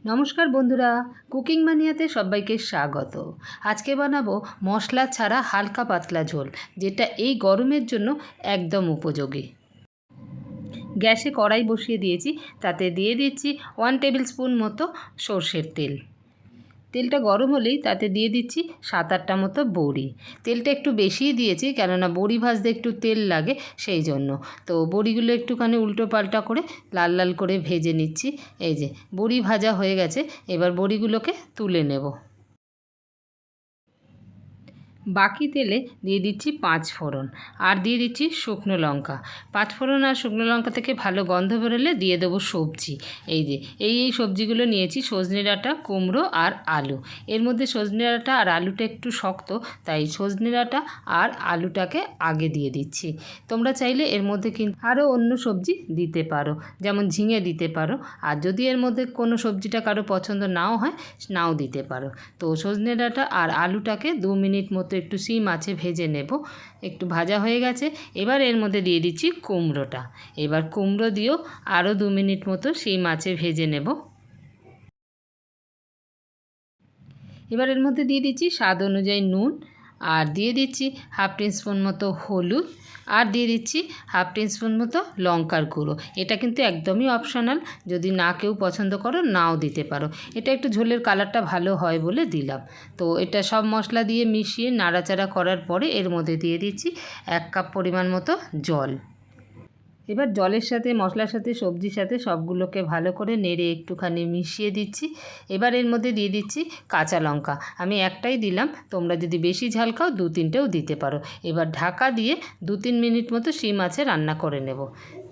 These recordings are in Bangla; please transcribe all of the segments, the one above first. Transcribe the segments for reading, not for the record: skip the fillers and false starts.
নমস্কার বন্ধুরা, কুকিং মানিয়াতে সবাইকে স্বাগত। আজকে বানাবো মশলা ছাড়া হালকা পাতলা ঝোল, যেটা এই গরমের জন্য একদম উপযোগী। গ্যাসে কড়াই বসিয়ে দিয়েছি, তাতে দিয়ে দিচ্ছি 1 টেবিল স্পুন মতো সর্ষের তেল। তেলটা গরম হলেই তাতে দিয়ে দিচ্ছি 7-8টা মতো বড়ি। তেলটা একটু বেশিই দিয়েছি, কেননা বড়ি ভাজতে একটু তেল লাগে, সেই জন্য। তো বড়িগুলো একটুখানি উল্টো পাল্টা করে লাল লাল করে ভেজে নিচ্ছি। এই যে বড়ি ভাজা হয়ে গেছে, এবার বড়িগুলোকে তুলে নেব। বাকি তেলে দিয়ে দিচ্ছি 5 ফোড়ন আর দিয়ে দিচ্ছি শুকনো লঙ্কা। 5 ফোড়ন আর শুকনো লঙ্কা থেকে ভালো গন্ধ বেরোলে দিয়ে দেবো সবজি। এই যে এই সবজিগুলো নিয়েছি, সজনে ডাঁটা, কুমড়ো আর আলু। এর মধ্যে সজনে ডাঁটা আর আলুটা একটু শক্ত, তাই সজনে ডাঁটা আর আলুটাকে আগে দিয়ে দিচ্ছি। তোমরা চাইলে এর মধ্যে কিন্তু আরও অন্য সবজি দিতে পারো, যেমন ঝিঙে দিতে পারো। আর যদি এর মধ্যে কোনো সবজিটা কারো পছন্দ নাও হয়, নাও দিতে পারো। তো সজনে ডাঁটা আর আলুটাকে 2 মিনিট মতো একটু সিম আঁচে ভেজে নেব। একটু ভাজা হয়ে গেছে, এবার এর মধ্যে দিয়ে দিচ্ছি কুমড়োটা। এবার কুমড়ো দিয়েও আরও 2 মিনিট মতো সিম আঁচে ভেজে নেব। এবার এর মধ্যে দিয়ে দিচ্ছি স্বাদ অনুযায়ী নুন, আর দিয়ে দিচ্ছি 1/2 টিস্পুন মতো হলুদ, আর দিয়ে দিচ্ছি 1/2 টিস্পুন মতো লঙ্কার গুঁড়ো। এটা কিন্তু একদমই অপশনাল, যদি না কেউ পছন্দ করো নাও দিতে পারো। এটা একটু ঝোলের কালারটা ভালো হয় বলে দিলাম। তো এটা সব মশলা দিয়ে মিশিয়ে নাড়াচাড়া করার পরে এর মধ্যে দিয়ে দিচ্ছি 1 কাপ পরিমাণ মতো জল। এবার জলের সাথে, মশলার সাথে, সবজির সাথে সবগুলোকে ভালো করে নেড়ে একটুখানি মিশিয়ে দিচ্ছি। এবার এর মধ্যে দিয়ে দিচ্ছি কাঁচা লঙ্কা। আমি একটাই দিলাম, তোমরা যদি বেশি ঝাল খাও 2-3টেও দিতে পারো। এবার ঢাকা দিয়ে 2-3 মিনিট মতো সিম আঁচে রান্না করে নেব।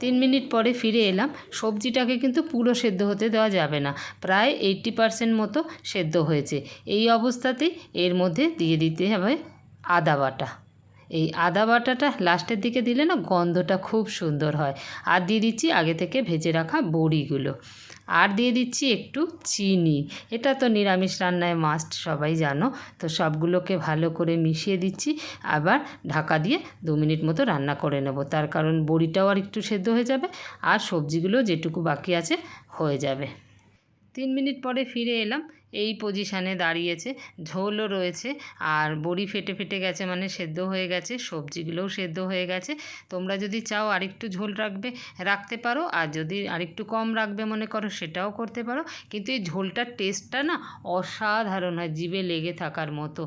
3 মিনিট পরে ফিরে এলাম। সবজিটাকে কিন্তু পুরো সেদ্ধ হতে দেওয়া যাবে না, প্রায় 80% মতো সেদ্ধ হয়েছে। এই অবস্থাতেই এর মধ্যে দিয়ে দিতে হবে আদা বাটা। এই আদা বাটাটা লাস্টের দিকে দিলে না গন্ধটা খুব সুন্দর হয়। আর দিয়ে দিচ্ছি আগে থেকে ভেজে রাখা বড়িগুলো, আর দিয়ে দিচ্ছি একটু চিনি। এটা তো নিরামিষ রান্নায় মাস্ট, সবাই জানো। তো সবগুলোকে ভালো করে মিশিয়ে দিচ্ছি। আবার ঢাকা দিয়ে 2 মিনিট মতো রান্না করে নেব, তার কারণ বড়িটাও আর একটু সেদ্ধ হয়ে যাবে, আর সবজিগুলো যেটুকু বাকি আছে হয়ে যাবে। 3 মিনিট পরে ফিরে এলাম। এই পজিশানে দাঁড়িয়েছে, ঝোলও রয়েছে, আর বড়ি ফেটে ফেটে গেছে, মানে সেদ্ধ হয়ে গেছে, সবজিগুলোও সেদ্ধ হয়ে গেছে। তোমরা যদি চাও আরেকটু ঝোল রাখতে পারো, আর যদি আরেকটু কম রাখবে মনে করো সেটাও করতে পারো। কিন্তু এই ঝোলটার টেস্টটা না অসাধারণ হয়, জিভে লেগে থাকার মতো।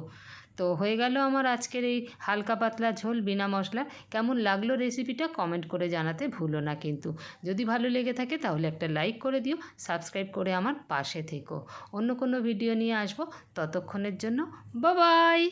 তো হয়ে গেল আমার আজকের এই হালকা পাতলা ঝোল বিনা মশলার। কেমন লাগলো রেসিপিটা কমেন্ট করে জানাতে ভুলো না কিন্তু। যদি ভালো লেগে থাকে তাহলে একটা লাইক করে দিও, সাবস্ক্রাইব করে আমার পাশে থেকো। অন্য কোনো ভিডিও নিয়ে আসবো, ততক্ষণের জন্য বাই বাই।